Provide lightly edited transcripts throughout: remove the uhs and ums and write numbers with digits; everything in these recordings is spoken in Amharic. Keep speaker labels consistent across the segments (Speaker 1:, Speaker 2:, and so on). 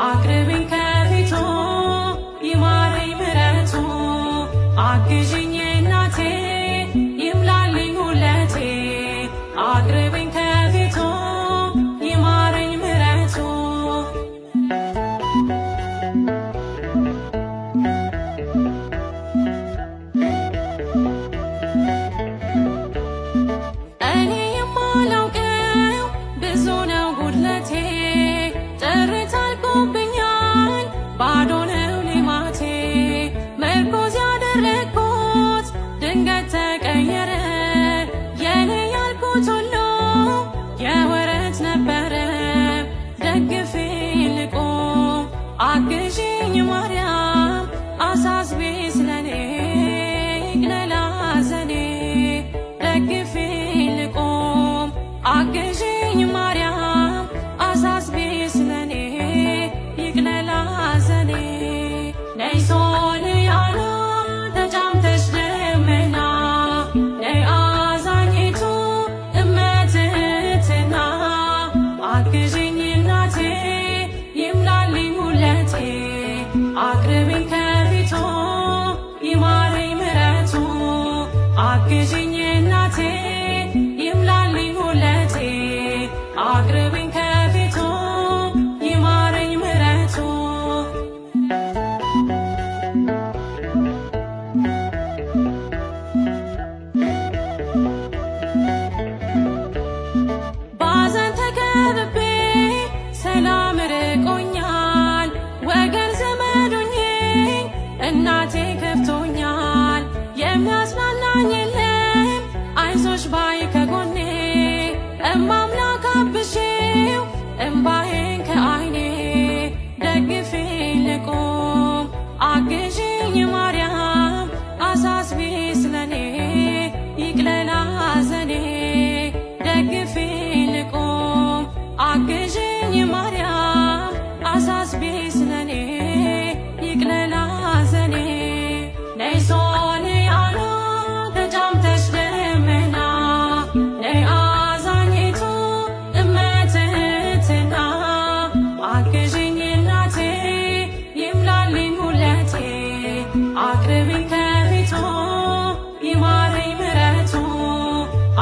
Speaker 1: አቅርብኝ ከፊቱ ይማረኝ ምሕረቱ አግዥኝ እናቴ ይምላልኝ ሁለቴ አቅርብኝ ከፊቱ ይማረኝ ምሕረቱ እኔ የማላውቀው ብዙ ነው ጉድለቴ ጥርት አልቆብኛል ባዶ ነው ሌማቴ ምርኮዝ ያደረግኩት ድንገት ተቀየረ የኔ ያልኩት ሁሉ የወረት ነበረ ደግፌኝ ልቆም አግዥኝ ማርያም አሳስቢ ስለኔ ይቅለል ሐዘኔ ደግፌኝ ልቆም አግዥኝ ማርያም አሳስቢ ስለኔ ይቅለል ሐዘኔ ነይ ሶርያና ተጫምተሽ ደመና ነይ አዛኝቱ እመትህትና አግዥኝ እናቴ ይምላልኝ ሁለቴ አቅርብኝ ከፊቱ ይማረኝ ምሕረቱ አግዥኝ እናቴ ይምላልኝ ሁለቴ አቅርብኝ ከፊቱ ይማረኝ ምሕረቱ ባዘን ተከብቤ ሰላም ርቆኛል ወገን ዘመዱኝ እናቴ ከፍቶኛል የሚያጽናናኝ የለም አይዞሽ ባይ ከጎኔ እማምላክ አብሼው እምባዬን ከዓይኔ ደግፌኝ ልቆም አግዥኝ ማርያም አሳስቢ ስለኔ ይቅለል ሐዘኔ ደግፌኝ ልቆም አግዥኝ ማርያም አሳስቢ ስለኔ ይቅለል ሐዘኔ ነይ ሶርያና ተጫምተሽ ደመና ነይ አዛኝቱ እመትህትና አግዥኝ እናቴ ይምላልኝ ሁለቴ አቅርብኝ ከፊቱ ይማረኝ ምሕረቱ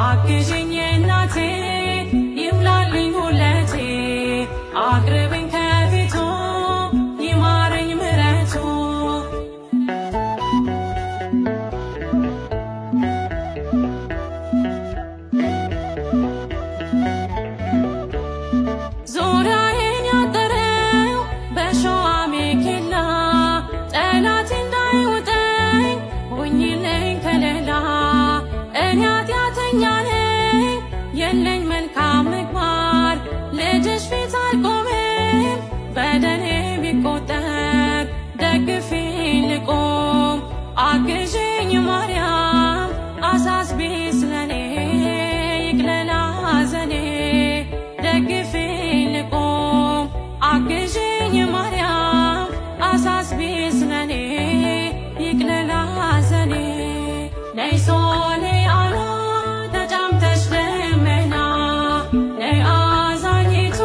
Speaker 1: አግዥኝ እናቴ ይምላልኝ ሁለቴ አቅርብኝ ከፊቱ ይማረኝ ምሕረቱ ዙሪያዬን ያጠረው በእሾህ አሜኬላ ጠላቴ እንዳይውጠኝ ሁኚልኝ ከለላ እኔ ኃጢአተኛ ነኝ የለኝ መልካም ምግባር ልጅሽ ፊት አልቆምም በደሌ ቢቆጠር ደግፌኝ ልቆም አግዥኝ ማርያም አሳስቢ ስለኔ ይቅለል ሐዘኔ ደግፌኝ ልቆም አግዥኝ ማርያም አሳስቢ ስለኔ ይቅለል ሐዘኔ ነይ ሶርያና ተጫምተሽ ደመና ነይ አዛኝቱ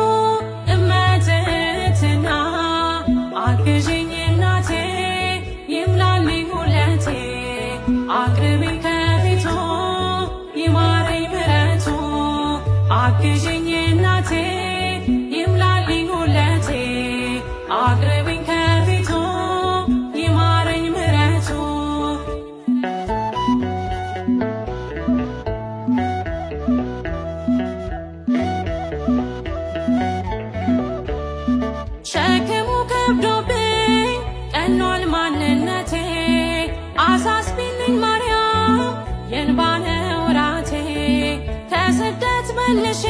Speaker 1: እመትህትና አግዥኝ እናቴ ይምላልኝ ሁለቴ አቅርብኝ ከፊቱ ይማረኝ ምሕረቱ አግዥኝ እናቴ ይምላልኝ ሁለቴ አቅርብኝ ከፊቱ ይማረኝ ምሕረቱ ሸክሙ ከብዶብኝ ቀኗል ማንነቴ አሳስቢልኝ ማርያም የእንባ ነው ራቴ ከስደት መልሼ